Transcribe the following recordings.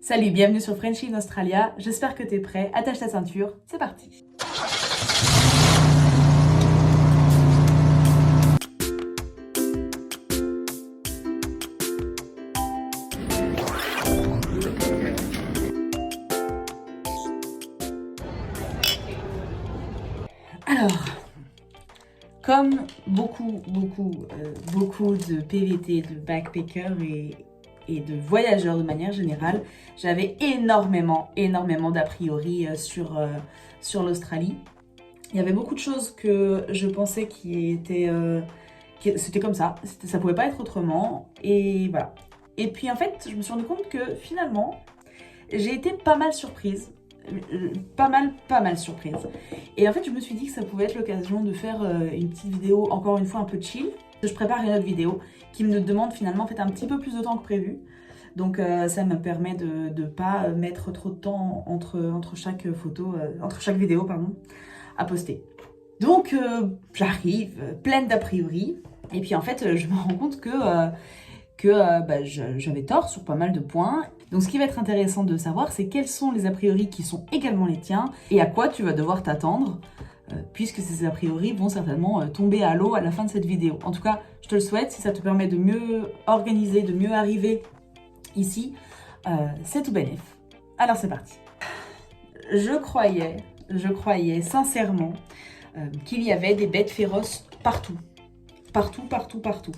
Salut, bienvenue sur Frenchie in Australia, j'espère que t'es prêt, attache ta ceinture, c'est parti. Alors, comme beaucoup de PVT, de backpackers et de voyageurs de manière générale, j'avais énormément d'a priori sur l'Australie. Il y avait beaucoup de choses que je pensais c'était comme ça, ça pouvait pas être autrement, et voilà. Et puis en fait, je me suis rendu compte que finalement, j'ai été pas mal surprise. Pas mal surprise. Et en fait, je me suis dit que ça pouvait être l'occasion de faire une petite vidéo, encore une fois un peu chill. Je prépare une autre vidéo qui me demande finalement en fait un petit peu plus de temps que prévu. Donc ça me permet de ne pas mettre trop de temps entre chaque vidéo pardon, à poster. Donc j'arrive pleine d'a priori. Et puis en fait, je me rends compte que j'avais tort sur pas mal de points. Donc ce qui va être intéressant de savoir, c'est quels sont les a priori qui sont également les tiens et à quoi tu vas devoir t'attendre, puisque ces a priori vont certainement tomber à l'eau à la fin de cette vidéo. En tout cas, je te le souhaite, si ça te permet de mieux organiser, de mieux arriver ici, c'est tout bénef. Alors c'est parti. Je croyais sincèrement qu'il y avait des bêtes féroces partout. Partout.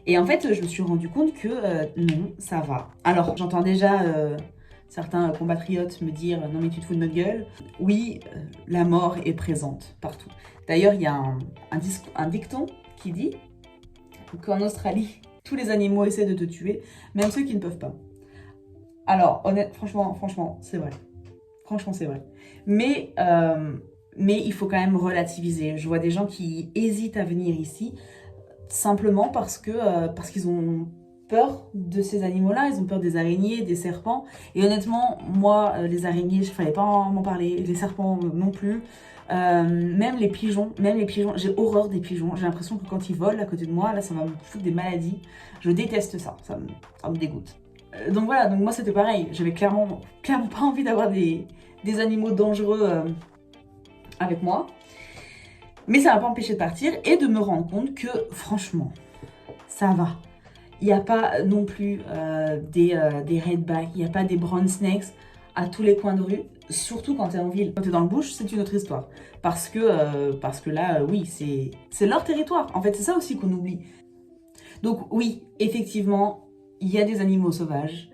Et en fait, je me suis rendu compte que non, ça va. Alors, j'entends déjà certains compatriotes me dire « Non mais tu te fous de notre gueule ». Oui, la mort est présente partout. D'ailleurs, il y a un dicton qui dit qu'en Australie, tous les animaux essaient de te tuer, même ceux qui ne peuvent pas. Alors, franchement, c'est vrai. Franchement, c'est vrai. Mais il faut quand même relativiser. Je vois des gens qui hésitent à venir ici simplement parce qu'ils ont peur de ces animaux-là, ils ont peur des araignées, des serpents. Et honnêtement, moi, les araignées, il fallait pas m'en parler, les serpents non plus. Même les pigeons, j'ai horreur des pigeons. J'ai l'impression que quand ils volent à côté de moi, là, ça va me foutre des maladies. Je déteste ça, ça me dégoûte. Donc voilà, donc moi c'était pareil. J'avais clairement pas envie d'avoir des animaux dangereux avec moi. Mais ça m'a pas empêché de partir et de me rendre compte que, franchement, ça va. Il n'y a pas non plus des redbacks, il n'y a pas des brown snakes à tous les coins de rue, surtout quand tu es en ville. Quand tu es dans le bush, c'est une autre histoire. Parce que là, oui, c'est leur territoire. En fait, c'est ça aussi qu'on oublie. Donc oui, effectivement, il y a des animaux sauvages,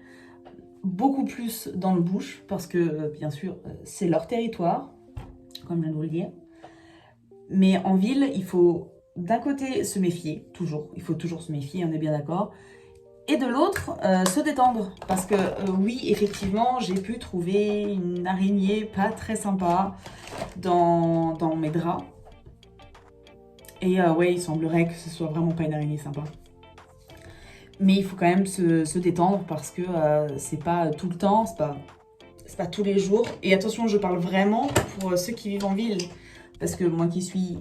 beaucoup plus dans le bush, parce que, bien sûr, c'est leur territoire, comme je viens de vous le dire. Mais en ville, il faut d'un côté se méfier, toujours. Il faut toujours se méfier, on est bien d'accord. Et de l'autre, se détendre. Parce que oui, effectivement, j'ai pu trouver une araignée pas très sympa dans mes draps. Et ouais, il semblerait que ce soit vraiment pas une araignée sympa. Mais il faut quand même se détendre parce que c'est pas tout le temps, c'est pas tous les jours. Et attention, je parle vraiment pour ceux qui vivent en ville. Parce que moi qui suis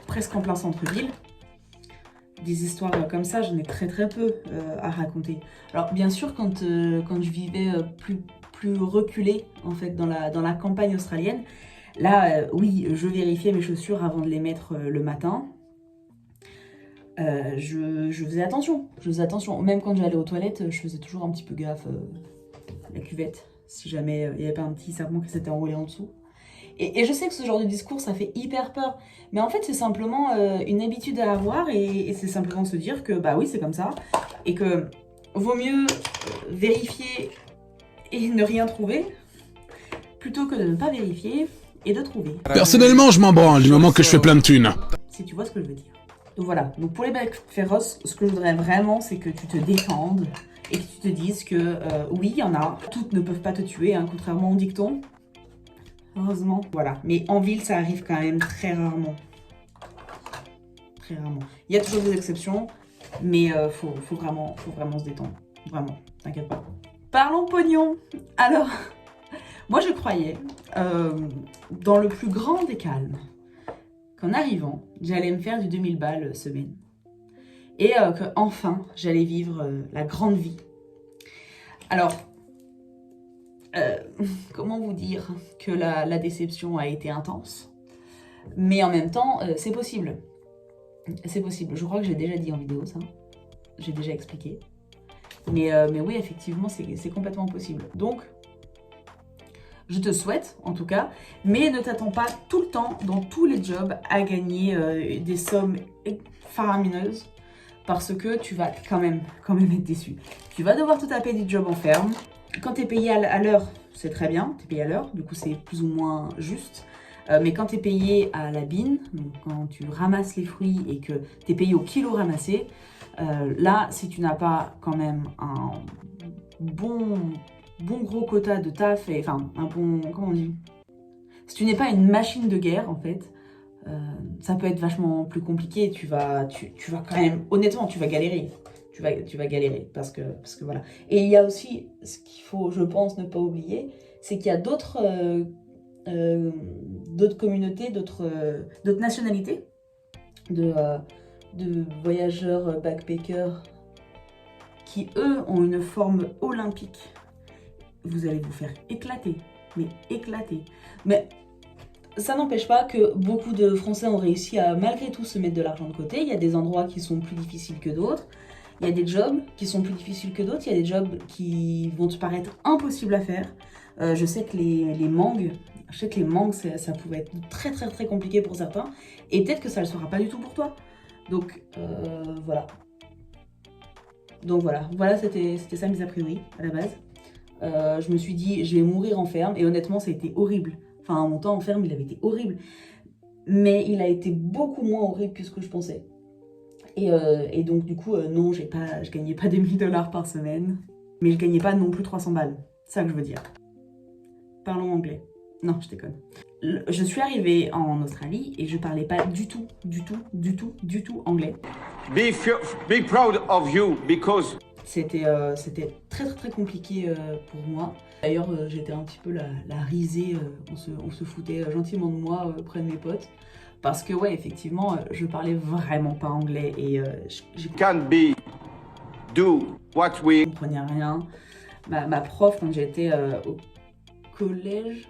presque en plein centre-ville, des histoires comme ça, j'en ai très peu à raconter. Alors bien sûr, quand je vivais plus reculée en fait dans la campagne australienne, là oui, je vérifiais mes chaussures avant de les mettre le matin. Je faisais attention, Même quand j'allais aux toilettes, je faisais toujours un petit peu gaffe à la cuvette, si jamais il n'y avait pas un petit serpent qui s'était enroulé en dessous. Et je sais que ce genre de discours, ça fait hyper peur. Mais en fait, c'est simplement une habitude à avoir et c'est simplement se dire que, bah oui, c'est comme ça. Et que vaut mieux vérifier et ne rien trouver plutôt que de ne pas vérifier et de trouver. Personnellement, je m'en branle du moment que je fais plein de thunes. Si tu vois ce que je veux dire. Donc voilà. Donc pour les bêtes féroces, ce que je voudrais vraiment, c'est que tu te défendes et que tu te dises que oui, il y en a. Toutes ne peuvent pas te tuer, hein, contrairement au dicton. Heureusement. Voilà. Mais en ville, ça arrive quand même très rarement. Très rarement. Il y a toujours des exceptions, mais faut vraiment se détendre. Vraiment, t'inquiète pas. Parlons pognon. Alors, moi je croyais, dans le plus grand des calmes, qu'en arrivant, j'allais me faire du 2000 balles semaine. Et qu'enfin, j'allais vivre la grande vie. Alors, comment vous dire que la déception a été intense, mais en même temps, c'est possible. C'est possible. Je crois que j'ai déjà dit en vidéo ça. J'ai déjà expliqué. Mais oui, effectivement, c'est complètement possible. Donc, je te souhaite, en tout cas, mais ne t'attends pas tout le temps, dans tous les jobs, à gagner des sommes faramineuses, parce que tu vas quand même être déçu. Tu vas devoir te taper du job en ferme. Quand tu es payé à l'heure, c'est très bien, tu es payé à l'heure, du coup c'est plus ou moins juste. Mais quand tu es payé à la bine, donc quand tu ramasses les fruits et que tu es payé au kilo ramassé, là, si tu n'as pas quand même un bon gros quota de taf, enfin un bon, comment on dit, si tu n'es pas une machine de guerre en fait, ça peut être vachement plus compliqué. Tu vas quand même, honnêtement, tu vas galérer. Tu vas galérer parce que voilà. Et il y a aussi, ce qu'il faut, je pense, ne pas oublier, c'est qu'il y a d'autres communautés, d'autres nationalités, de voyageurs backpackers qui, eux, ont une forme olympique. Vous allez vous faire éclater, mais éclater. Mais ça n'empêche pas que beaucoup de Français ont réussi à malgré tout se mettre de l'argent de côté. Il y a des endroits qui sont plus difficiles que d'autres. Il y a des jobs qui sont plus difficiles que d'autres. Il y a des jobs qui vont te paraître impossibles à faire. Je sais que les mangues, ça pouvait être très très très compliqué pour certains. Et peut-être que ça ne le sera pas du tout pour toi. Donc voilà. Donc voilà, c'était ça mes a priori à la base. Je me suis dit, je vais mourir en ferme. Et honnêtement, ça a été horrible. Enfin, mon temps en ferme, il avait été horrible. Mais il a été beaucoup moins horrible que ce que je pensais. Et donc, du coup, non, je gagnais pas 2000 $ par semaine. Mais je gagnais pas non plus 300 balles. C'est ça que je veux dire. Parlons anglais. Non, je déconne. Je suis arrivée en Australie et je parlais pas du tout anglais. Be proud of you because... C'était très très très compliqué pour moi. D'ailleurs, j'étais un petit peu la risée, on se foutait gentiment de moi auprès de mes potes. Parce que ouais, effectivement, je parlais vraiment pas anglais et je comprenais rien. Ma prof, quand j'étais au collège,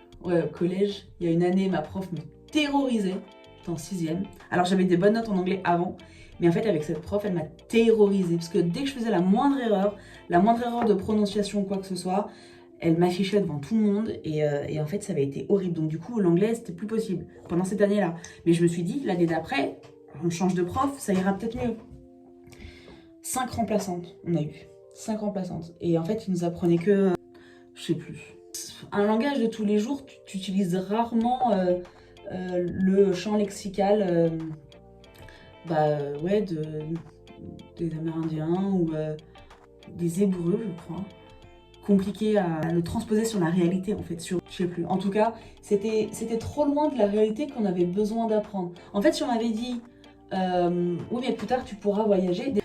il y a une année, ma prof me terrorisait. J'étais en 6e. Alors j'avais des bonnes notes en anglais avant. Mais en fait, avec cette prof, elle m'a terrorisée. Parce que dès que je faisais la moindre erreur de prononciation ou quoi que ce soit, elle m'affichait devant tout le monde. Et en fait, ça avait été horrible. Donc du coup, l'anglais, c'était plus possible pendant cette année-là. Mais je me suis dit, l'année d'après, on change de prof, ça ira peut-être mieux. 5 remplaçantes, on a eu. 5 remplaçantes. Et en fait, ils nous apprenaient que... je sais plus. Un langage de tous les jours, tu utilises rarement le champ lexical... des Amérindiens ou des Hébreux, je crois. Compliqué à le transposer sur la réalité, en fait. Je sais plus. En tout cas, c'était trop loin de la réalité qu'on avait besoin d'apprendre. En fait, si on m'avait dit oui, mais plus tard, tu pourras voyager.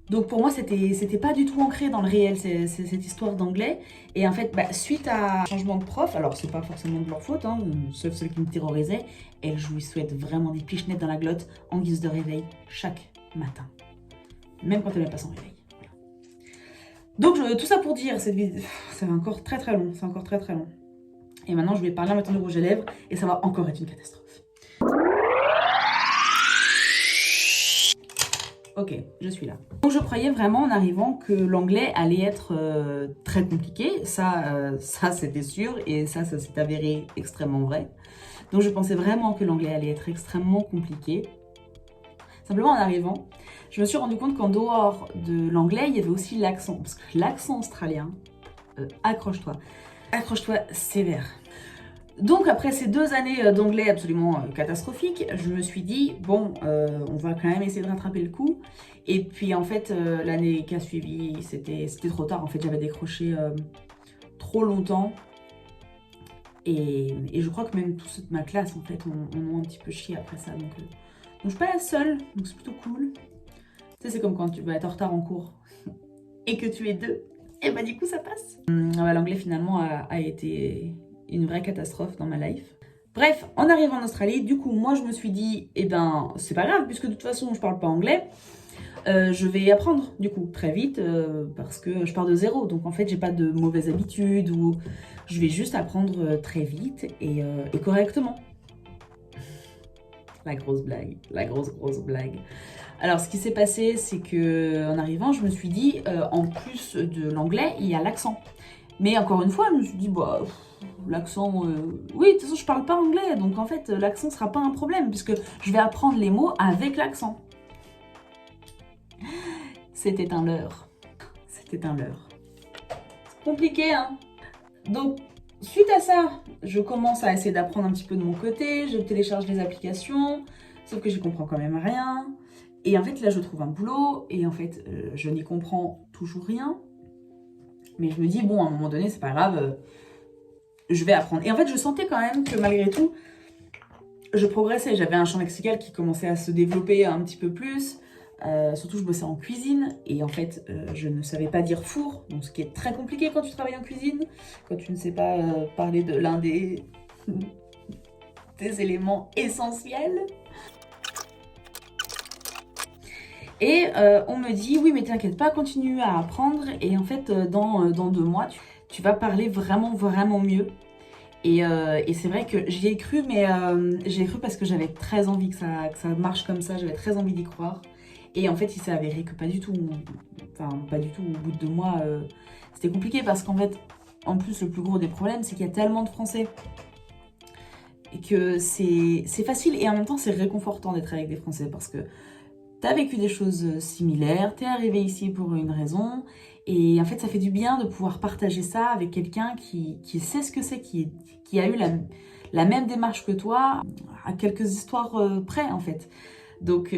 Donc pour moi, c'était pas du tout ancré dans le réel, cette histoire d'anglais. Et en fait, suite à un changement de prof, alors c'est pas forcément de leur faute, hein, sauf celle qui me terrorisait, je lui souhaite vraiment des pichenettes dans la glotte en guise de réveil chaque matin. Même quand elle n'est pas sans réveil. Voilà. Donc tout ça pour dire, cette vidéo, ça va encore très très long, c'est encore très très long. Et maintenant, je vais parler maintenant du rouge à lèvres et ça va encore être une catastrophe. Ok, je suis là. Donc je croyais vraiment en arrivant que l'anglais allait être très compliqué. Ça c'était sûr et ça s'est avéré extrêmement vrai. Donc je pensais vraiment que l'anglais allait être extrêmement compliqué. Simplement en arrivant, je me suis rendu compte qu'en dehors de l'anglais, il y avait aussi l'accent. Parce que l'accent australien, accroche-toi sévère. Donc après ces 2 années d'anglais absolument catastrophiques, je me suis dit, bon, on va quand même essayer de rattraper le coup. Et puis en fait, l'année qui a suivi, c'était trop tard. En fait, j'avais décroché trop longtemps. Et je crois que même toute ma classe, en fait, on a un petit peu chié après ça. Donc je suis pas la seule, donc c'est plutôt cool. Tu sais, c'est comme quand tu vas être en retard en cours et que tu es 2. Et du coup, ça passe. L'anglais, finalement, a été... une vraie catastrophe dans ma life. Bref, en arrivant en Australie, du coup, moi, je me suis dit, c'est pas grave, puisque de toute façon, je parle pas anglais. je vais apprendre du coup très vite parce que je pars de zéro. Donc en fait, j'ai pas de mauvaises habitudes ou je vais juste apprendre très vite et correctement. La grosse blague, la grosse blague. Alors, ce qui s'est passé, c'est que en arrivant, je me suis dit, en plus de l'anglais, il y a l'accent. Mais encore une fois, je me suis dit, bah, l'accent, oui, de toute façon, je parle pas anglais, donc en fait, l'accent sera pas un problème, puisque je vais apprendre les mots avec l'accent. C'était un leurre. C'était un leurre. C'est compliqué, hein? Donc, suite à ça, je commence à essayer d'apprendre un petit peu de mon côté, je télécharge les applications, sauf que j'y comprends quand même rien. Et en fait, là, je trouve un boulot, et en fait, je n'y comprends toujours rien. Mais je me dis, bon, à un moment donné, c'est pas grave, je vais apprendre. Et en fait, je sentais quand même que malgré tout, je progressais. J'avais un champ lexical qui commençait à se développer un petit peu plus. Surtout, je bossais en cuisine et en fait, je ne savais pas dire four, donc ce qui est très compliqué quand tu travailles en cuisine, quand tu ne sais pas parler de l'un des éléments essentiels. Et on me dit, oui, mais t'inquiète pas, continue à apprendre et en fait, dans 2 mois, tu vas parler vraiment mieux. Et c'est vrai que j'y ai cru, mais j'y ai cru parce que j'avais très envie que ça marche comme ça, j'avais très envie d'y croire. Et en fait, il s'est avéré que pas du tout. Enfin, pas du tout. Au bout de 2 mois, c'était compliqué parce qu'en fait, en plus, le plus gros des problèmes, c'est qu'il y a tellement de Français. Et que c'est facile et en même temps, c'est réconfortant d'être avec des Français parce que t'as vécu des choses similaires, t'es arrivé ici pour une raison. Et en fait, ça fait du bien de pouvoir partager ça avec quelqu'un qui sait ce que c'est, qui a eu la même démarche que toi, à quelques histoires près, en fait. Donc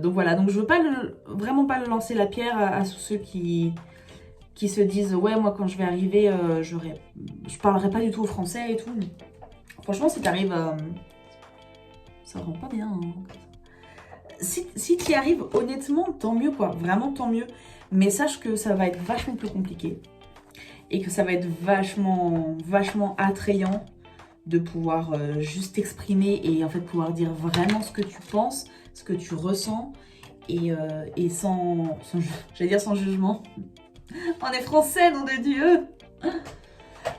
voilà, donc je veux vraiment pas lancer la pierre à ceux qui se disent ouais, moi quand je vais arriver, je parlerai pas du tout au français et tout. Franchement, si t'arrives, ça rend pas bien. Hein. Si tu y arrives, honnêtement, tant mieux quoi, vraiment tant mieux. Mais sache que ça va être vachement plus compliqué et que ça va être vachement attrayant de pouvoir juste t'exprimer et en fait pouvoir dire vraiment ce que tu penses, ce que tu ressens et j'allais dire sans jugement. On est français, nom de Dieu.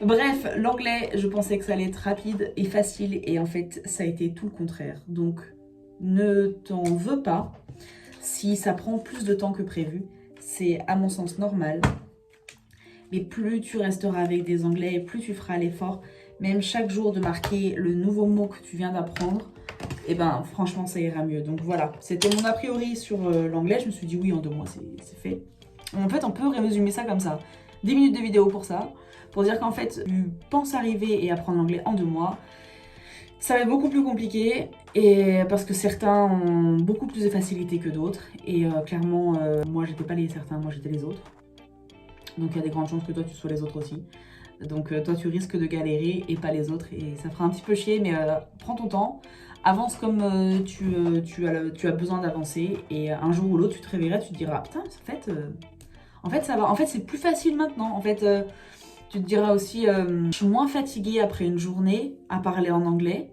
Bref, l'anglais, je pensais que ça allait être rapide et facile et en fait ça a été tout le contraire. Donc ne t'en veux pas si ça prend plus de temps que prévu. C'est à mon sens normal. Mais plus tu resteras avec des anglais, plus tu feras l'effort. Même chaque jour de marquer le nouveau mot que tu viens d'apprendre, et ben franchement ça ira mieux. Donc voilà, c'était mon a priori sur l'anglais. Je me suis dit oui, en 2 mois c'est fait. En fait, on peut résumer ça comme ça. 10 minutes de vidéo pour ça. Pour dire qu'en fait, tu penses arriver et apprendre l'anglais en 2 mois. Ça va être beaucoup plus compliqué et parce que certains ont beaucoup plus de facilité que d'autres. Et clairement, moi j'étais pas les certains, moi j'étais les autres. Donc il y a des grandes chances que toi tu sois les autres aussi. Donc toi tu risques de galérer et pas les autres et ça fera un petit peu chier mais prends ton temps, avance comme tu as besoin d'avancer et un jour ou l'autre tu te réveilleras, tu te diras putain en fait ça va, en fait c'est plus facile maintenant, en fait tu te diras aussi je suis moins fatiguée après une journée à parler en anglais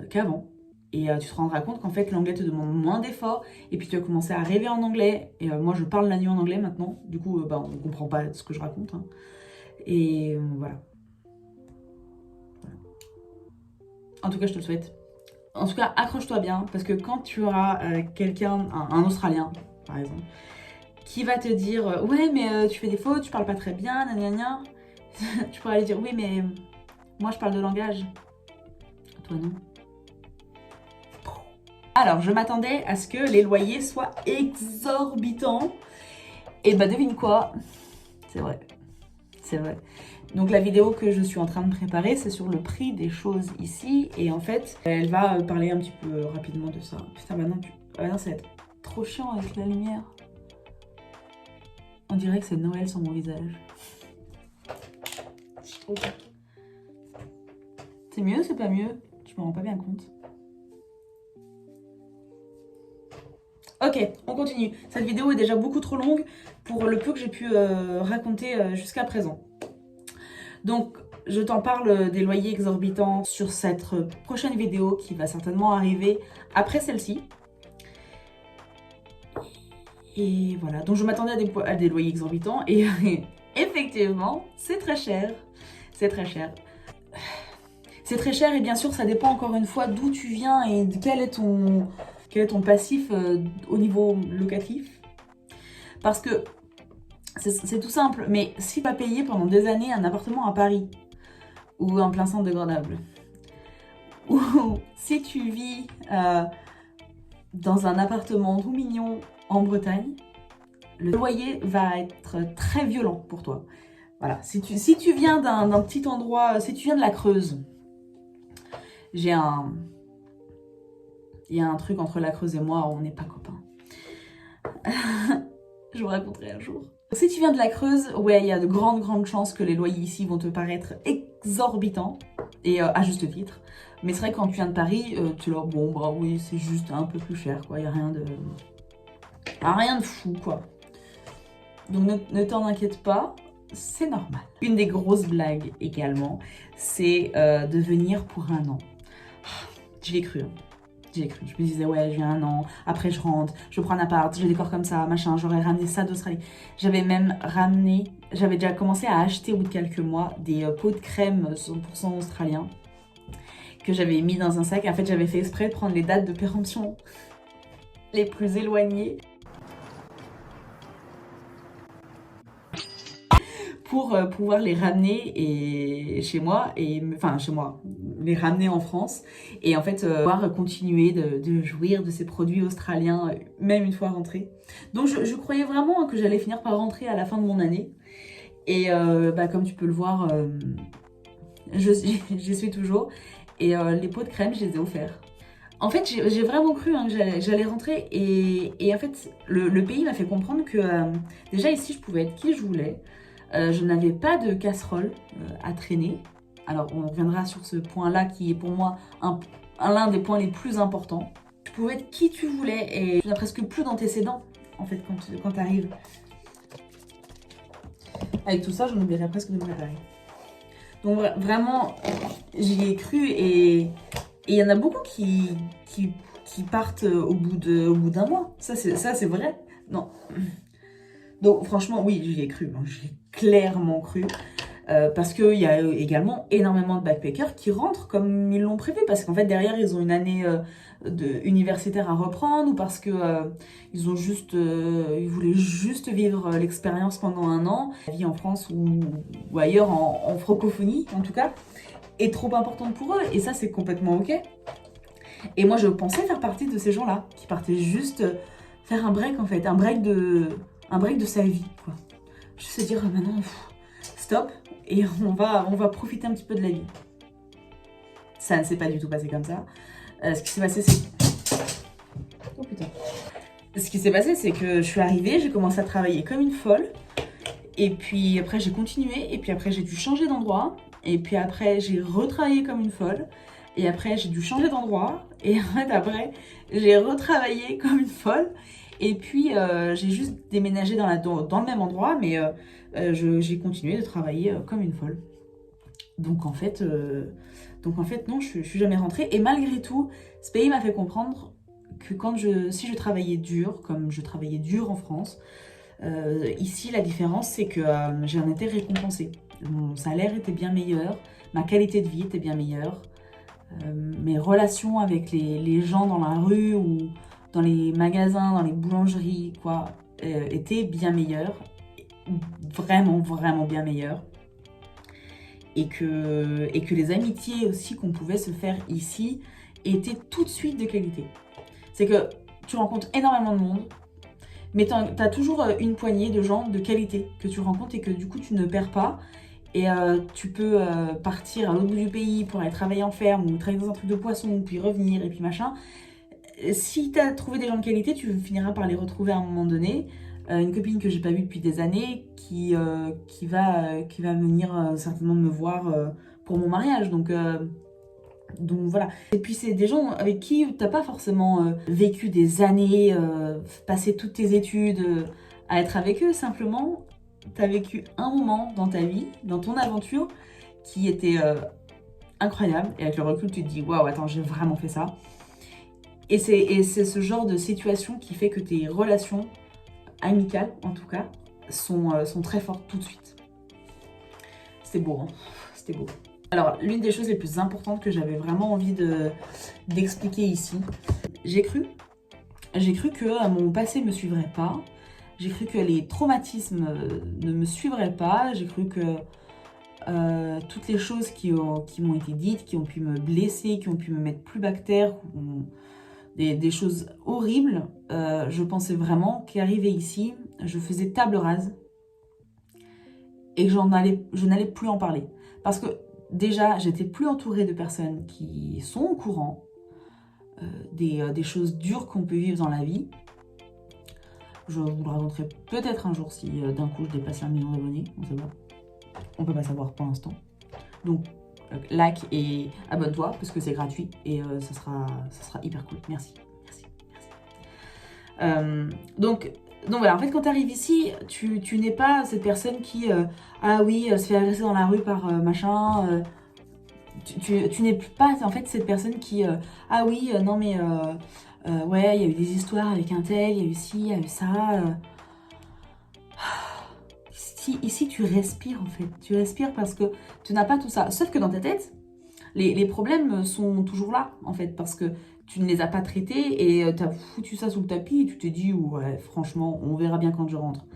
qu'avant. Et tu te rendras compte qu'en fait l'anglais te demande moins d'efforts et puis tu vas commencer à rêver en anglais. Et moi je parle la nuit en anglais maintenant, du coup on ne comprend pas ce que je raconte. Hein. Et voilà. En tout cas je te le souhaite. En tout cas accroche-toi bien parce que quand tu auras quelqu'un, un Australien par exemple, qui va te dire ouais mais tu fais des fautes, tu parles pas très bien, gna tu pourras lui dire oui mais moi je parle de langage. Toi non. Alors, je m'attendais à ce que les loyers soient exorbitants. Et bah devine quoi, c'est vrai, c'est vrai. Donc la vidéo que je suis en train de préparer, c'est sur le prix des choses ici. Et en fait, elle va parler un petit peu rapidement de ça. Putain, bah non, ça va être trop chiant avec la lumière. On dirait que c'est Noël sur mon visage. C'est mieux, c'est pas mieux? Je me rends pas bien compte. Ok, on continue. Cette vidéo est déjà beaucoup trop longue pour le peu que j'ai pu raconter jusqu'à présent. Donc, je t'en parle des loyers exorbitants sur cette prochaine vidéo qui va certainement arriver après celle-ci. Et voilà, donc je m'attendais à des loyers exorbitants et effectivement, c'est très cher. C'est très cher. C'est très cher et bien sûr, ça dépend encore une fois d'où tu viens et de quel est ton passif au niveau locatif. Parce que c'est tout simple, mais si tu vas payer pendant des années un appartement à Paris ou en plein centre de Grenoble, ou si tu vis dans un appartement tout mignon en Bretagne, le loyer va être très violent pour toi. Voilà, si tu viens d'un petit endroit, si tu viens de la Creuse, il y a un truc entre la Creuse et moi, on n'est pas copains. Je vous raconterai un jour. Si tu viens de la Creuse, ouais, il y a de grandes chances que les loyers ici vont te paraître exorbitants, et à juste titre. Mais c'est vrai que quand tu viens de Paris, tu es là, bon, bah oui, c'est juste un peu plus cher, quoi. Il n'y a rien de fou, quoi. Donc ne t'en inquiète pas, c'est normal. Une des grosses blagues également, c'est de venir pour un an. J'y ai cru, hein. J'y ai cru. Je me disais, ouais, je viens un an, après je rentre, je prends un appart, je décore comme ça, machin, j'aurais ramené ça d'Australie. J'avais déjà commencé à acheter au bout de quelques mois des pots de crème 100% australiens que j'avais mis dans un sac. En fait, j'avais fait exprès de prendre les dates de péremption les plus éloignées pour pouvoir les ramener chez moi, les ramener en France et en fait pouvoir continuer de jouir de ces produits australiens même une fois rentrée. Donc je croyais vraiment que j'allais finir par rentrer à la fin de mon année et comme tu peux le voir, j'y suis toujours et les pots de crème, je les ai offerts. En fait, j'ai vraiment cru que j'allais rentrer et en fait, le pays m'a fait comprendre que déjà ici, je pouvais être qui je voulais. Je n'avais pas de casserole à traîner. Alors, on reviendra sur ce point-là qui est pour moi l'un des points les plus importants. Tu pouvais être qui tu voulais et tu n'as presque plus d'antécédents, en fait, quand tu arrives. Avec tout ça, j'en oublierais presque de me préparer. Donc, vraiment, j'y ai cru et il y en a beaucoup qui partent au bout d'un mois. Ça, c'est vrai. Non. Donc franchement, oui, j'y ai cru, j'ai clairement cru. Parce qu'il y a également énormément de backpackers qui rentrent comme ils l'ont prévu. Parce qu'en fait, derrière, ils ont une année universitaire à reprendre ou parce que ils voulaient juste vivre l'expérience pendant un an. La vie en France ou ailleurs, en francophonie en tout cas, est trop importante pour eux. Et ça, c'est complètement OK. Et moi, je pensais faire partie de ces gens-là qui partaient juste faire un break, en fait. Un break de sa vie, quoi. Juste se dire, maintenant, stop, et on va profiter un petit peu de la vie. Ça ne s'est pas du tout passé comme ça. Ce qui s'est passé, c'est... Oh putain. Ce qui s'est passé, c'est que je suis arrivée, j'ai commencé à travailler comme une folle, et puis après, j'ai continué, et puis après, j'ai dû changer d'endroit, et puis après, j'ai retravaillé comme une folle, et après, j'ai dû changer d'endroit, et en fait, après, j'ai retravaillé comme une folle, et puis j'ai juste déménagé dans le même endroit, mais j'ai continué de travailler comme une folle. Donc en fait, non, je suis jamais rentrée. Et malgré tout, ce pays m'a fait comprendre que si je travaillais dur, comme je travaillais dur en France, ici la différence c'est que j'en étais récompensée. Mon salaire était bien meilleur, ma qualité de vie était bien meilleure, mes relations avec les gens dans la rue ou dans les magasins, dans les boulangeries, étaient bien meilleures, vraiment bien meilleures. Et que les amitiés aussi qu'on pouvait se faire ici étaient tout de suite de qualité. C'est que tu rencontres énormément de monde, mais t'as toujours une poignée de gens de qualité que tu rencontres et que du coup tu ne perds pas. Et tu peux partir à l'autre bout du pays pour aller travailler en ferme ou travailler dans un truc de poisson, puis revenir et puis machin. Si tu as trouvé des gens de qualité, tu finiras par les retrouver à un moment donné. Une copine que j'ai pas vue depuis des années qui va venir certainement me voir pour mon mariage. Donc voilà. Et puis c'est des gens avec qui t'as pas forcément vécu des années, passé toutes tes études à être avec eux. Simplement, t'as vécu un moment dans ta vie, dans ton aventure, qui était incroyable. Et avec le recul, tu te dis, waouh, attends, j'ai vraiment fait ça. Et c'est ce genre de situation qui fait que tes relations amicales en tout cas, sont très fortes tout de suite. C'était beau, hein, c'était beau. Alors, l'une des choses les plus importantes que j'avais vraiment envie d'expliquer ici, j'ai cru que mon passé me suivrait pas, j'ai cru que les traumatismes ne me suivraient pas, j'ai cru que toutes les choses qui m'ont été dites, qui ont pu me blesser, qui ont pu me mettre plus bas que terre, des choses horribles, je pensais vraiment qu'arrivé ici, je faisais table rase et que je n'allais plus en parler. Parce que déjà, j'étais plus entourée de personnes qui sont au courant des choses dures qu'on peut vivre dans la vie. Je vous le raconterai peut-être un jour si d'un coup je dépasse 1 million d'abonnés, on sait pas. On peut pas savoir pour l'instant. Donc, like et abonne-toi parce que c'est gratuit et ça sera hyper cool. Merci. Donc voilà, en fait, quand tu arrives ici, tu n'es pas cette personne qui, ah oui, se fait agresser dans la rue par machin. Tu n'es pas, en fait, cette personne qui, ah oui, non mais, ouais, il y a eu des histoires avec un tel, il y a eu ci, il y a eu ça. Ici, tu respires, en fait. Tu respires parce que tu n'as pas tout ça. Sauf que dans ta tête, les problèmes sont toujours là, en fait, parce que tu ne les as pas traités et tu as foutu ça sous le tapis et tu t'es dit, ouais, franchement, on verra bien quand je rentre.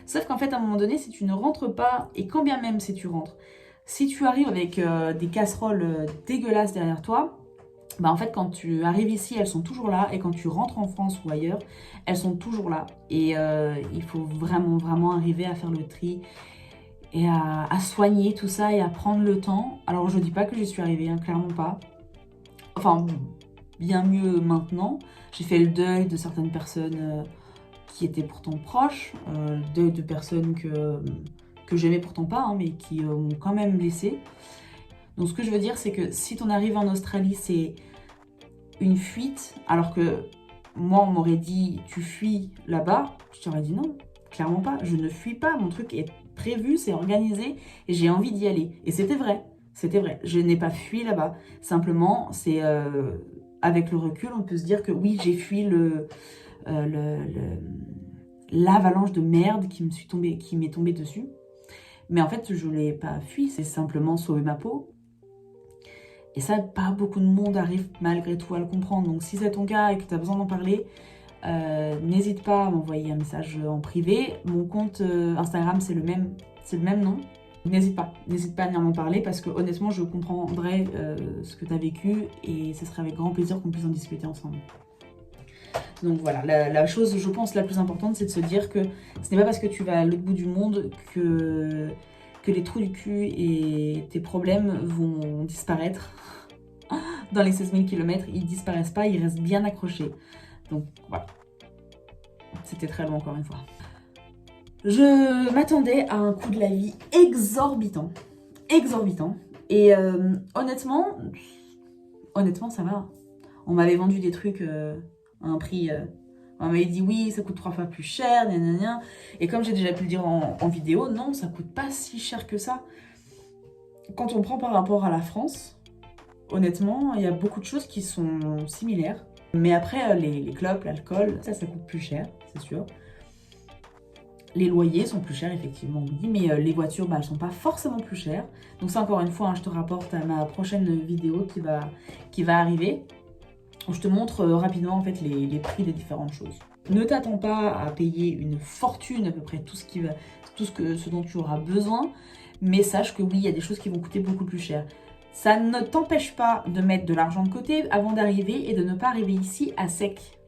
Sauf qu'en fait, à un moment donné, si tu ne rentres pas, et quand bien même si tu rentres, si tu arrives avec des casseroles dégueulasses derrière toi, bah en fait, quand tu arrives ici, elles sont toujours là, et quand tu rentres en France ou ailleurs, elles sont toujours là. Et il faut vraiment, vraiment arriver à faire le tri et à soigner tout ça et à prendre le temps. Alors, je dis pas que j'y suis arrivée, hein, clairement pas. Enfin, bien mieux maintenant. J'ai fait le deuil de certaines personnes qui étaient pourtant proches, deuil de personnes que j'aimais pourtant pas, hein, mais qui m'ont quand même blessée. Donc ce que je veux dire, c'est que si ton arrivée en Australie, c'est une fuite, alors que moi, on m'aurait dit « tu fuis là-bas », je t'aurais dit non, clairement pas. Je ne fuis pas, mon truc est prévu, c'est organisé, et j'ai envie d'y aller. Et c'était vrai, je n'ai pas fui là-bas. Simplement, c'est avec le recul, on peut se dire que oui, j'ai fui l'avalanche de merde qui m'est tombée dessus. Mais en fait, je ne l'ai pas fui, c'est simplement sauver ma peau. Et ça, pas beaucoup de monde arrive malgré tout à le comprendre. Donc si c'est ton cas et que tu as besoin d'en parler, n'hésite pas à m'envoyer un message en privé. Mon compte Instagram, c'est le même nom. N'hésite pas à venir m'en parler parce que honnêtement, je comprendrai ce que tu as vécu et ce serait avec grand plaisir qu'on puisse en discuter ensemble. Donc voilà, la chose, je pense, la plus importante, c'est de se dire que ce n'est pas parce que tu vas à l'autre bout du monde que les trous du cul et tes problèmes vont disparaître. Dans les 16 000 km, ils disparaissent pas, ils restent bien accrochés. Donc voilà, c'était très long encore une fois. Je m'attendais à un coût de la vie exorbitant. Et honnêtement, ça va. On m'avait vendu des trucs à un prix... on m'avait dit oui, ça coûte 3 fois plus cher, gna. Et comme j'ai déjà pu le dire en vidéo, non, ça coûte pas si cher que ça. Quand on prend par rapport à la France, honnêtement, il y a beaucoup de choses qui sont similaires. Mais après, les clopes, l'alcool, ça coûte plus cher, c'est sûr. Les loyers sont plus chers, effectivement, oui, mais les voitures, elles sont pas forcément plus chères. Donc ça, encore une fois, hein, je te rapporte à ma prochaine vidéo qui va arriver. Je te montre rapidement en fait les prix des différentes choses. Ne t'attends pas à payer une fortune, à peu près tout ce dont tu auras besoin, mais sache que oui, il y a des choses qui vont coûter beaucoup plus cher. Ça ne t'empêche pas de mettre de l'argent de côté avant d'arriver et de ne pas arriver ici à sec.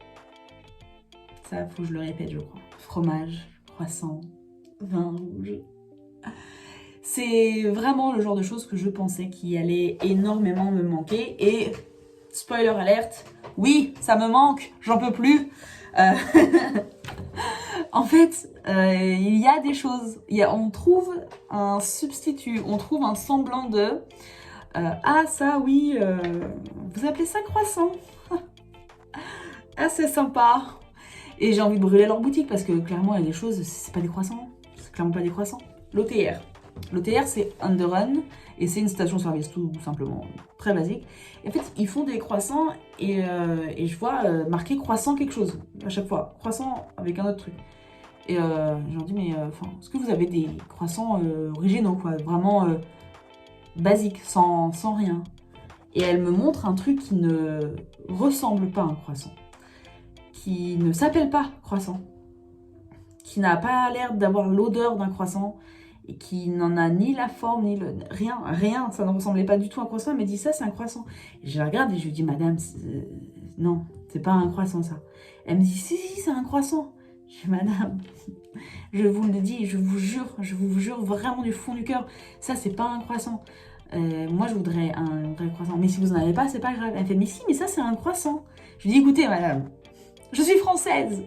Ça, faut que je le répète, je crois. Fromage, croissant, vin rouge. C'est vraiment le genre de choses que je pensais qui allait énormément me manquer et... Spoiler alerte, oui, ça me manque, j'en peux plus. En fait, il y a des choses, on trouve un substitut, on trouve un semblant de ah ça oui, vous appelez ça croissant. Ah c'est sympa. Et j'ai envie de brûler leur boutique parce que clairement il y a des choses, c'est pas des croissants, c'est clairement pas des croissants. L'OTR. L'OTR c'est Underrun et c'est une station-service tout simplement, très basique. Et en fait ils font des croissants et je vois marqué croissant quelque chose à chaque fois, croissant avec un autre truc. Et je leur dis, mais est-ce que vous avez des croissants originaux, quoi, vraiment basiques, sans rien. Et elle me montre un truc qui ne ressemble pas à un croissant, qui ne s'appelle pas croissant, qui n'a pas l'air d'avoir l'odeur d'un croissant, et qui n'en a ni la forme, ni le... Rien, ça ne ressemblait pas du tout à un croissant. Elle me dit, ça, c'est un croissant. Et je la regarde et je lui dis, madame, non, c'est pas un croissant, ça. Elle me dit, si, c'est un croissant. Je dis, madame, je vous le dis, je vous jure vraiment du fond du cœur, ça, c'est pas un croissant. Moi, je voudrais un vrai croissant. Mais si vous n'en avez pas, c'est pas grave. Elle fait, mais si, mais ça, c'est un croissant. Je lui dis, écoutez, madame, je suis française.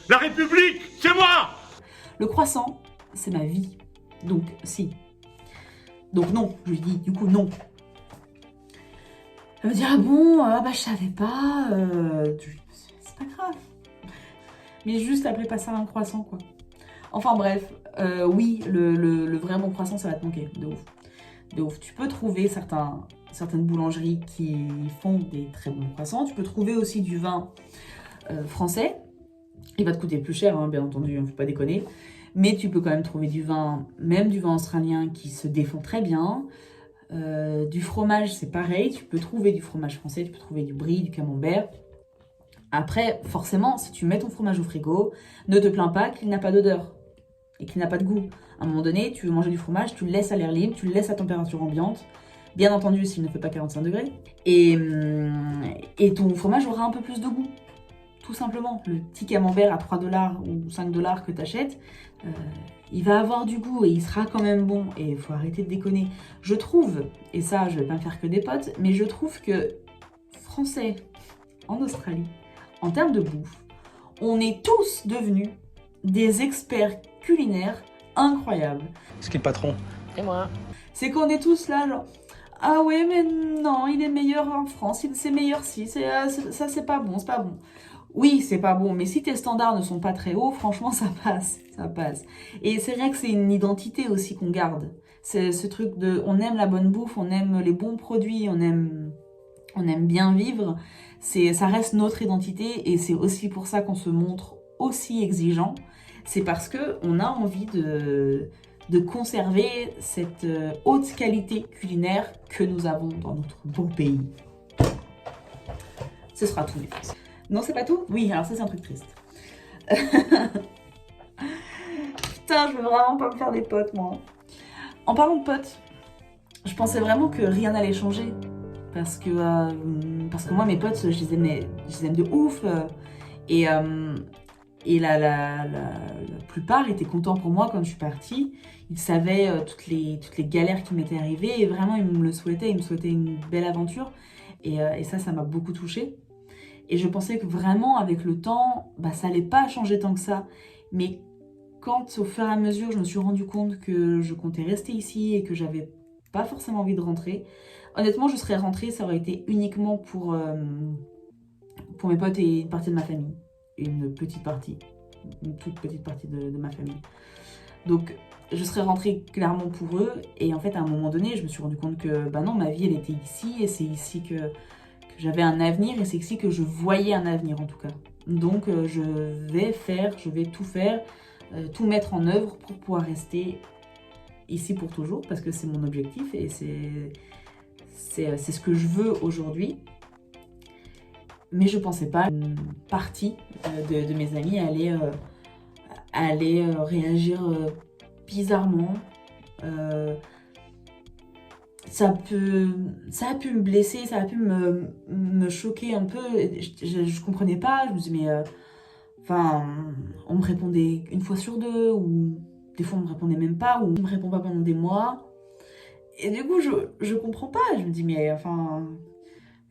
La République, c'est moi! Le croissant, c'est ma vie. Donc, si. Donc, non. Je lui dis, du coup, non. Elle me dit, ah bon, bah, je savais pas. C'est pas grave. Mais juste, appelez pas ça un croissant, quoi. Enfin, bref. Oui, le vrai bon croissant, ça va te manquer. De ouf. De ouf. Tu peux trouver certaines boulangeries qui font des très bons croissants. Tu peux trouver aussi du vin français. Il va te coûter plus cher, hein, bien entendu, faut pas déconner. Mais tu peux quand même trouver du vin, même du vin australien qui se défend très bien. Du fromage, c'est pareil. Tu peux trouver du fromage français, tu peux trouver du brie, du camembert. Après, forcément, si tu mets ton fromage au frigo, ne te plains pas qu'il n'a pas d'odeur et qu'il n'a pas de goût. À un moment donné, tu veux manger du fromage, tu le laisses à l'air libre, tu le laisses à température ambiante. Bien entendu, s'il ne fait pas 45 degrés. Et ton fromage aura un peu plus de goût. Tout simplement, le petit camembert à 3 $ ou 5 $ que tu achètes, il va avoir du goût et il sera quand même bon. Et il faut arrêter de déconner. Je trouve, et ça je vais pas me faire que des potes, mais je trouve que Français en Australie, en termes de bouffe, on est tous devenus des experts culinaires incroyables. C'est qui le patron? Et moi. C'est qu'on est tous là, genre, ah ouais, mais non, il est meilleur en France, c'est meilleur si, ça c'est pas bon, c'est pas bon. Oui, c'est pas bon, mais si tes standards ne sont pas très hauts, franchement, ça passe, ça passe. Et c'est vrai que c'est une identité aussi qu'on garde. C'est ce truc de, on aime la bonne bouffe, on aime les bons produits, on aime bien vivre. Ça reste notre identité et c'est aussi pour ça qu'on se montre aussi exigeant. C'est parce que on a envie de conserver cette haute qualité culinaire que nous avons dans notre beau pays. Ce sera tout. Non, c'est pas tout? Oui, alors ça, c'est un truc triste. Putain, je veux vraiment pas me faire des potes, moi. En parlant de potes, je pensais vraiment que rien n'allait changer. Parce que moi, mes potes, je les aime de ouf. Et la plupart étaient contents pour moi quand je suis partie. Ils savaient toutes les galères qui m'étaient arrivées. Et vraiment, ils me le souhaitaient. Ils me souhaitaient une belle aventure. Et ça m'a beaucoup touchée. Et je pensais que vraiment, avec le temps, ça allait pas changer tant que ça. Mais quand, au fur et à mesure, je me suis rendu compte que je comptais rester ici et que j'avais pas forcément envie de rentrer, honnêtement, je serais rentrée, ça aurait été uniquement pour mes potes et une partie de ma famille. Une toute petite partie de ma famille. Donc, je serais rentrée clairement pour eux. Et en fait, à un moment donné, je me suis rendu compte que, non, ma vie, elle était ici. Et c'est ici que j'avais un avenir. Et c'est ici que je voyais un avenir, en tout cas. Donc, je vais tout faire, tout mettre en œuvre pour pouvoir rester ici pour toujours. Parce que c'est mon objectif et c'est ce que je veux aujourd'hui. Mais je pensais pas une partie de mes amis allait réagir bizarrement. Ça a pu me blesser, ça a pu me choquer un peu. Je comprenais pas, je me disais mais on me répondait une fois sur deux, ou des fois on me répondait même pas, ou on me répond pas pendant des mois. Et du coup je comprends pas, je me dis mais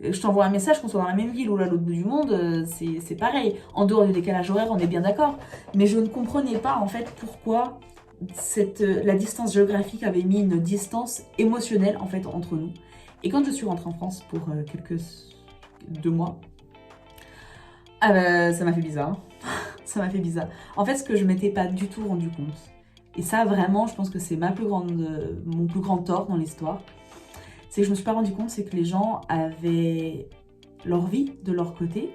je t'envoie un message qu'on soit dans la même ville ou là, à l'autre bout du monde, c'est pareil. En dehors du décalage horaire, on est bien d'accord. Mais je ne comprenais pas en fait pourquoi la distance géographique avait mis une distance émotionnelle en fait entre nous. Et quand je suis rentrée en France pour 2 mois, ça m'a fait bizarre. Ça m'a fait bizarre. En fait, ce que je m'étais pas du tout rendu compte, et ça vraiment, je pense que c'est mon plus grand tort dans l'histoire, c'est que je me suis pas rendu compte, c'est que les gens avaient leur vie de leur côté,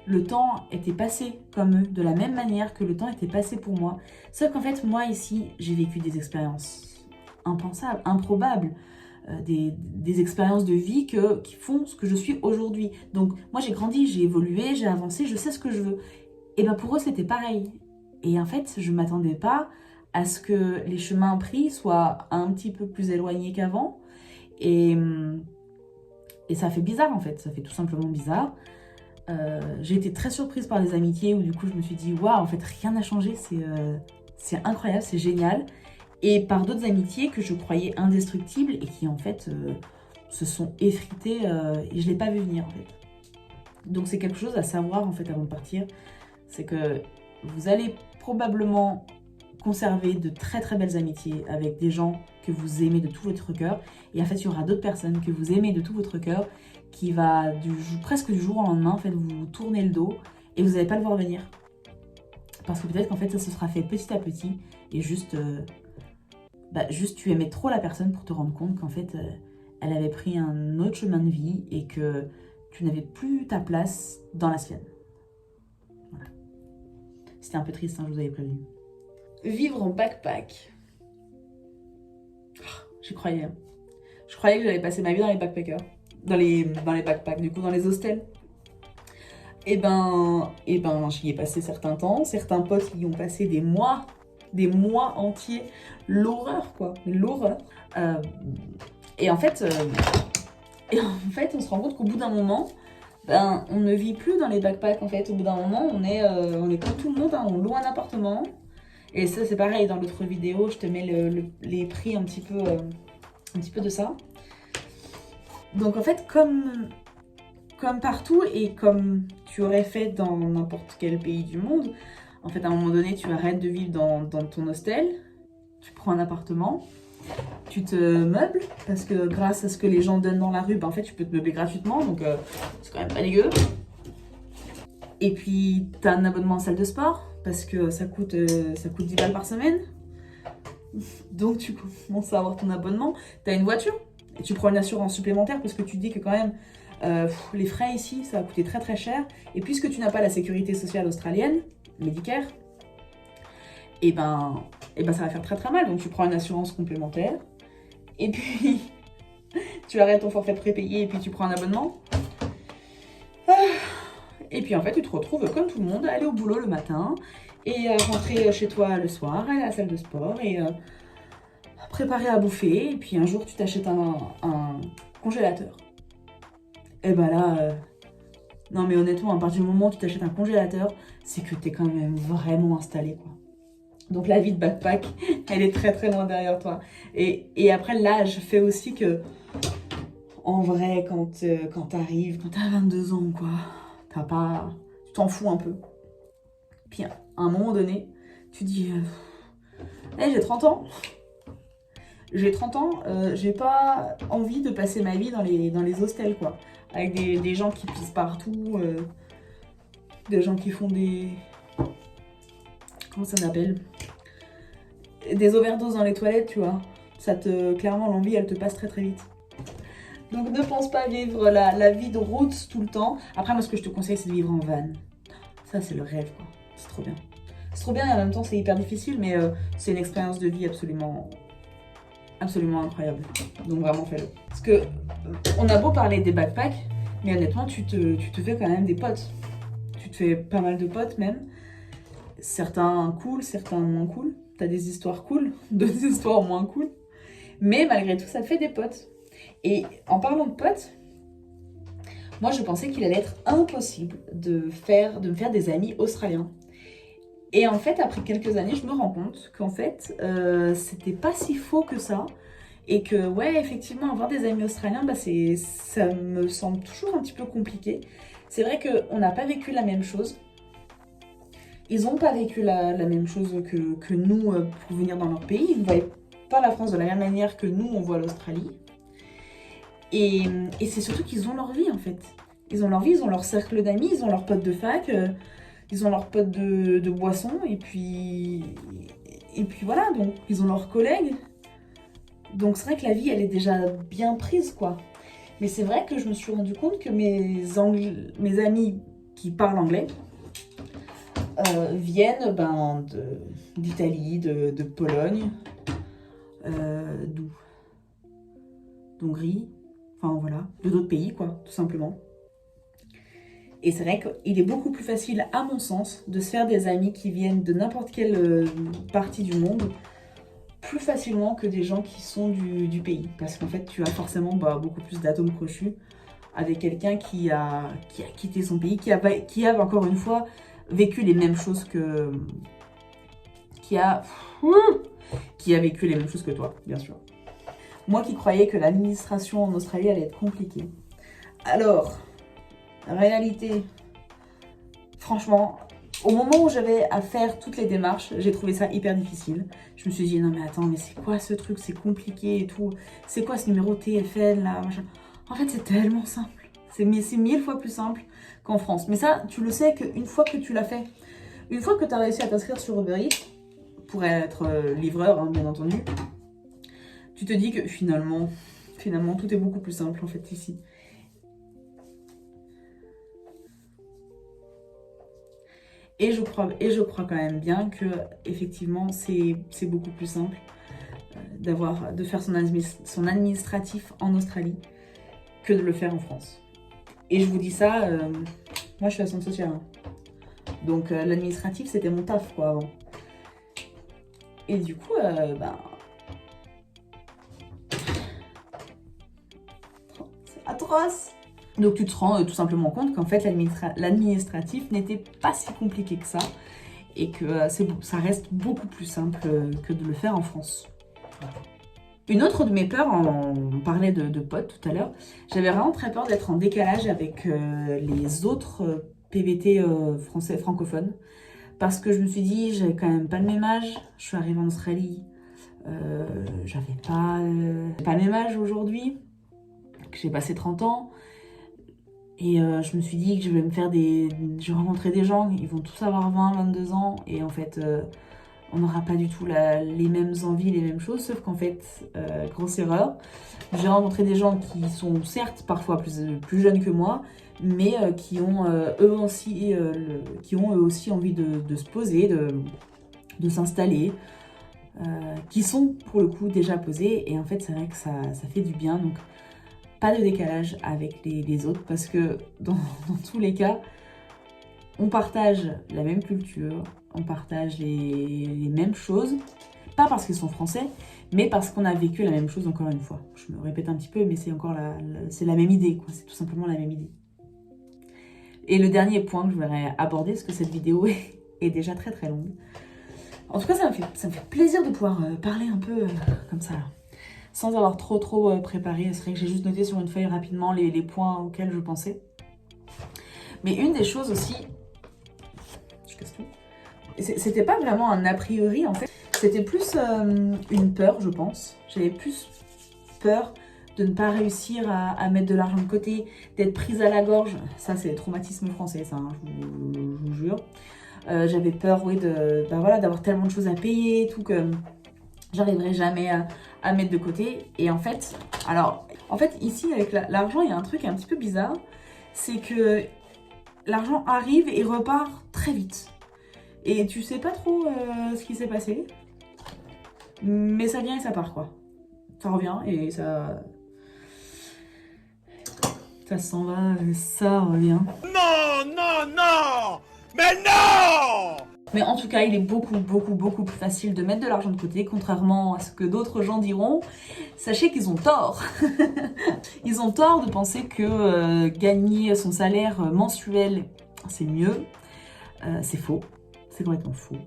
le temps était passé comme eux, de la même manière que le temps était passé pour moi. Sauf qu'en fait, moi ici, j'ai vécu des expériences impensables, improbables, des expériences de vie qui font ce que je suis aujourd'hui. Donc moi j'ai grandi, j'ai évolué, j'ai avancé, je sais ce que je veux. Et ben pour eux c'était pareil. Et en fait, je m'attendais pas à ce que les chemins pris soient un petit peu plus éloignés qu'avant. Et ça fait bizarre en fait, ça fait tout simplement bizarre. J'ai été très surprise par des amitiés où du coup je me suis dit waouh, en fait rien n'a changé, c'est incroyable, c'est génial. Et par d'autres amitiés que je croyais indestructibles et qui en fait se sont effritées et je ne l'ai pas vu venir en fait. Donc c'est quelque chose à savoir en fait avant de partir, c'est que vous allez probablement conserver de très très belles amitiés avec des gens que vous aimez de tout votre cœur, et en fait il y aura d'autres personnes que vous aimez de tout votre cœur qui va presque du jour au lendemain en fait vous tourner le dos et vous n'allez pas le voir venir, parce que peut-être qu'en fait ça se sera fait petit à petit et juste tu aimais trop la personne pour te rendre compte qu'en fait elle avait pris un autre chemin de vie et que tu n'avais plus ta place dans la sienne. Voilà. C'était un peu triste, hein, je vous avais prévenu. Vivre en backpack. J'y croyais. Je croyais que j'allais passer ma vie dans les backpackers. Dans les backpacks, du coup dans les hostels. Et ben j'y ai passé certains temps. Certains potes y ont passé des mois entiers. L'horreur quoi, l'horreur. Et en fait, on se rend compte qu'au bout d'un moment, on ne vit plus dans les backpacks en fait. Au bout d'un moment, on est comme tout le monde, hein, on loue un appartement. Et ça c'est pareil, dans l'autre vidéo, je te mets les prix un petit peu de ça. Donc en fait, comme partout et comme tu aurais fait dans n'importe quel pays du monde, en fait à un moment donné, tu arrêtes de vivre dans ton hostel, tu prends un appartement, tu te meubles, parce que grâce à ce que les gens donnent dans la rue, en fait tu peux te meubler gratuitement, donc c'est quand même pas dégueu. Et puis tu as un abonnement en salle de sport, parce que ça coûte 10 balles par semaine. Donc tu commences à avoir ton abonnement. Tu as une voiture, et tu prends une assurance supplémentaire, parce que tu te dis que quand même, les frais ici, ça va coûter très très cher. Et puisque tu n'as pas la sécurité sociale australienne, Medicare, et ben ça va faire très très mal. Donc tu prends une assurance complémentaire, et puis tu arrêtes ton forfait prépayé, et puis tu prends un abonnement. Et puis en fait, tu te retrouves comme tout le monde à aller au boulot le matin et à rentrer chez toi le soir, aller à la salle de sport et préparer à bouffer. Et puis un jour, tu t'achètes un congélateur. Et ben là, non mais honnêtement, à partir du moment où tu t'achètes un congélateur, c'est que t'es quand même vraiment installé quoi. Donc la vie de backpack, elle est très très loin derrière toi. Et après l'âge fait aussi que, en vrai, quand t'arrives, quand t'as 22 ans quoi, tu t'en fous un peu. Puis à un moment donné, tu dis j'ai 30 ans. J'ai 30 ans, j'ai pas envie de passer ma vie dans les hostels quoi. Avec des gens qui pissent partout, des gens qui font des... Comment ça s'appelle? Des overdoses dans les toilettes, tu vois. Clairement, l'envie, elle te passe très très vite. Donc ne pense pas vivre la vie de route tout le temps. Après, moi, ce que je te conseille, c'est de vivre en van. Ça, c'est le rêve, quoi. C'est trop bien. C'est trop bien et en même temps, c'est hyper difficile, mais c'est une expérience de vie absolument incroyable. Donc vraiment, fais-le. Parce que on a beau parler des backpacks, mais honnêtement, tu te fais quand même des potes. Tu te fais pas mal de potes, même. Certains cool, certains moins cool. T'as des histoires cool, d'autres histoires moins cool. Mais malgré tout, ça te fait des potes. Et en parlant de potes, moi je pensais qu'il allait être impossible de me faire des amis australiens. Et en fait, après quelques années, je me rends compte qu'en fait, c'était pas si faux que ça. Et que, ouais, effectivement, avoir des amis australiens, ça me semble toujours un petit peu compliqué. C'est vrai qu'on n'a pas vécu la même chose. Ils n'ont pas vécu la même chose que nous pour venir dans leur pays. Ils ne voyaient pas la France de la même manière que nous, on voit l'Australie. Et c'est surtout qu'ils ont leur vie, en fait. Ils ont leur vie, ils ont leur cercle d'amis, ils ont leurs potes de fac, ils ont leurs potes de boisson, et puis voilà, donc ils ont leurs collègues. Donc c'est vrai que la vie, elle est déjà bien prise, quoi. Mais c'est vrai que je me suis rendu compte que mes amis qui parlent anglais viennent d'Italie, de Pologne, d'Hongrie, enfin voilà, de d'autres pays quoi, tout simplement. Et c'est vrai qu'il est beaucoup plus facile, à mon sens, de se faire des amis qui viennent de n'importe quelle partie du monde, plus facilement que des gens qui sont du pays. Parce qu'en fait, tu as forcément beaucoup plus d'atomes crochus avec quelqu'un qui a quitté son pays, qui a encore une fois vécu les mêmes choses que... qui a vécu les mêmes choses que toi, bien sûr. Moi qui croyais que l'administration en Australie allait être compliquée. Alors, la réalité, franchement, au moment où j'avais à faire toutes les démarches, j'ai trouvé ça hyper difficile. Je me suis dit, non mais attends, mais c'est quoi ce truc, c'est compliqué et tout. C'est quoi ce numéro TFN là, machin. En fait, c'est tellement simple. C'est 1000 fois plus simple qu'en France. Mais ça, tu le sais qu'une fois que tu l'as fait, une fois que tu as réussi à t'inscrire sur Uber Eats, pour être livreur, hein, bien entendu, tu te dis que finalement, tout est beaucoup plus simple en fait ici. Et je crois quand même bien que effectivement c'est beaucoup plus simple de faire son administratif en Australie que de le faire en France. Et je vous dis ça, moi je suis assistante sociale. Hein. Donc l'administratif c'était mon taf quoi avant. Et du coup, c'est atroce. Donc tu te rends tout simplement compte qu'en fait l'administratif n'était pas si compliqué que ça et que ça reste beaucoup plus simple que de le faire en France. Voilà. Une autre de mes peurs, on parlait de potes tout à l'heure, j'avais vraiment très peur d'être en décalage avec les autres PVT français francophones parce que je me suis dit j'avais quand même pas le même âge, je suis arrivée en Australie, j'avais pas le même âge aujourd'hui, j'ai passé 30 ans. Et je me suis dit que je vais rencontrer des gens, ils vont tous avoir 20, 22 ans, et en fait, on n'aura pas du tout les mêmes envies, les mêmes choses, sauf qu'en fait, grosse erreur, j'ai rencontré des gens qui sont certes parfois plus jeunes que moi, mais qui ont eux aussi envie de se poser, de s'installer, qui sont pour le coup déjà posés, et en fait, c'est vrai que ça fait du bien, donc pas de décalage avec les autres parce que dans tous les cas, on partage la même culture, on partage les mêmes choses, pas parce qu'ils sont français, mais parce qu'on a vécu la même chose encore une fois. Je me répète un petit peu, mais c'est encore c'est la même idée, quoi. C'est tout simplement la même idée. Et le dernier point que je voudrais aborder, parce que cette vidéo est déjà très très longue. En tout cas, ça me fait plaisir de pouvoir parler un peu comme ça. Sans avoir trop préparé. C'est vrai que j'ai juste noté sur une feuille rapidement les points auxquels je pensais. Mais une des choses aussi, je casse tout, c'était pas vraiment un a priori en fait, c'était plus une peur je pense. J'avais plus peur de ne pas réussir à mettre de l'argent de côté, d'être prise à la gorge. Ça c'est les traumatismes français ça, hein, je vous jure. J'avais peur oui, d'avoir tellement de choses à payer et tout que j'arriverai jamais à mettre de côté. Et en fait, ici avec l'argent, il y a un truc un petit peu bizarre. C'est que l'argent arrive et repart très vite. Et tu sais pas trop ce qui s'est passé. Mais ça vient et ça part quoi. Ça revient et ça s'en va, ça revient. Non! Mais non! Mais en tout cas, il est beaucoup plus facile de mettre de l'argent de côté, contrairement à ce que d'autres gens diront. Sachez qu'ils ont tort. Ils ont tort de penser que gagner son salaire mensuel, c'est mieux. C'est faux. C'est complètement faux.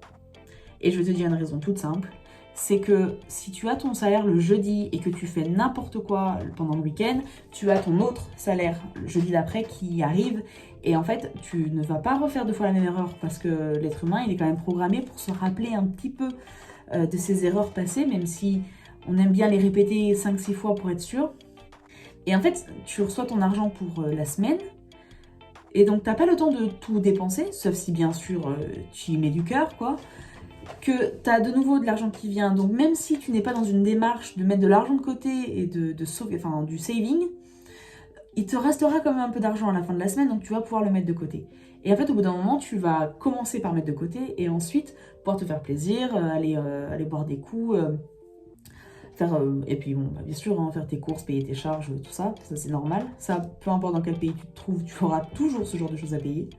Et je vais te dire une raison toute simple. C'est que si tu as ton salaire le jeudi et que tu fais n'importe quoi pendant le week-end, tu as ton autre salaire le jeudi d'après qui arrive. Et en fait, tu ne vas pas refaire deux fois la même erreur parce que l'être humain, il est quand même programmé pour se rappeler un petit peu de ses erreurs passées, même si on aime bien les répéter 5-6 fois pour être sûr. Et en fait, tu reçois ton argent pour la semaine et donc tu n'as pas le temps de tout dépenser, sauf si bien sûr tu y mets du cœur, quoi. Que tu as de nouveau de l'argent qui vient. Donc même si tu n'es pas dans une démarche de mettre de l'argent de côté et de sauver, enfin du saving, il te restera quand même un peu d'argent à la fin de la semaine, donc tu vas pouvoir le mettre de côté. Et en fait, au bout d'un moment, tu vas commencer par mettre de côté et ensuite pouvoir te faire plaisir, aller boire des coups, et puis bon, bah, bien sûr, hein, faire tes courses, payer tes charges, tout ça, ça c'est normal. Ça, peu importe dans quel pays tu te trouves, tu auras toujours ce genre de choses à payer.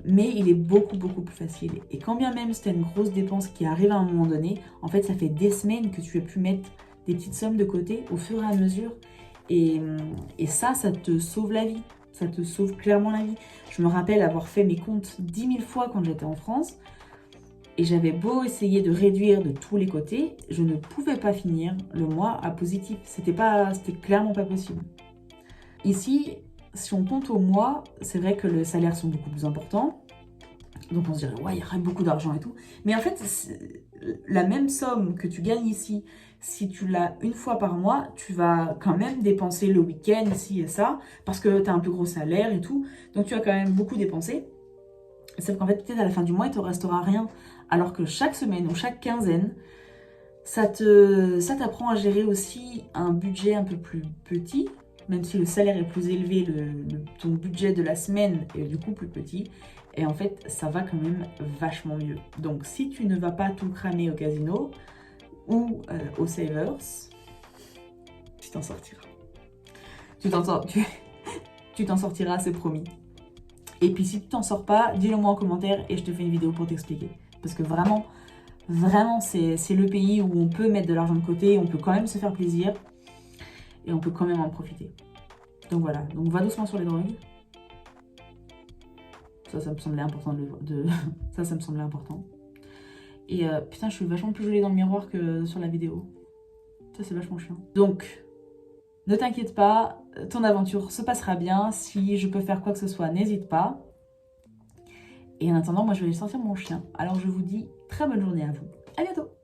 Mais il est beaucoup plus facile. Et quand bien même c'était une grosse dépense qui arrive à un moment donné, en fait ça fait des semaines que tu as pu mettre des petites sommes de côté au fur et à mesure. Et ça te sauve la vie. Ça te sauve clairement la vie. Je me rappelle avoir fait mes comptes 10 000 fois quand j'étais en France. Et j'avais beau essayer de réduire de tous les côtés, je ne pouvais pas finir le mois à positif. C'était clairement pas possible. Ici, si on compte au mois, c'est vrai que les salaires sont beaucoup plus importants. Donc on se dirait, ouais, il y aurait beaucoup d'argent et tout. Mais en fait, la même somme que tu gagnes ici, si tu l'as une fois par mois, tu vas quand même dépenser le week-end, ici et ça, parce que tu as un plus gros salaire et tout. Donc tu vas quand même beaucoup dépenser. Sauf qu'en fait, peut-être à la fin du mois, il ne te restera rien. Alors que chaque semaine ou chaque quinzaine, ça t'apprend à gérer aussi un budget un peu plus petit. Même si le salaire est plus élevé, ton budget de la semaine est du coup plus petit. Et en fait, ça va quand même vachement mieux. Donc si tu ne vas pas tout cramer au casino ou au Savers, tu t'en sortiras. Tu t'en sortiras, c'est promis. Et puis si tu t'en sors pas, dis-le moi en commentaire et je te fais une vidéo pour t'expliquer. Parce que vraiment, c'est le pays où on peut mettre de l'argent de côté, on peut quand même se faire plaisir et on peut quand même en profiter. Donc voilà, donc va doucement sur les drogues. Ça me semblait important ça me semblait important. Et putain, je suis vachement plus jolie dans le miroir que sur la vidéo. Ça, c'est vachement chiant. Donc, ne t'inquiète pas, ton aventure se passera bien. Si je peux faire quoi que ce soit, n'hésite pas. Et en attendant, moi, je vais aller sortir mon chien. Alors, je vous dis très bonne journée à vous. À bientôt!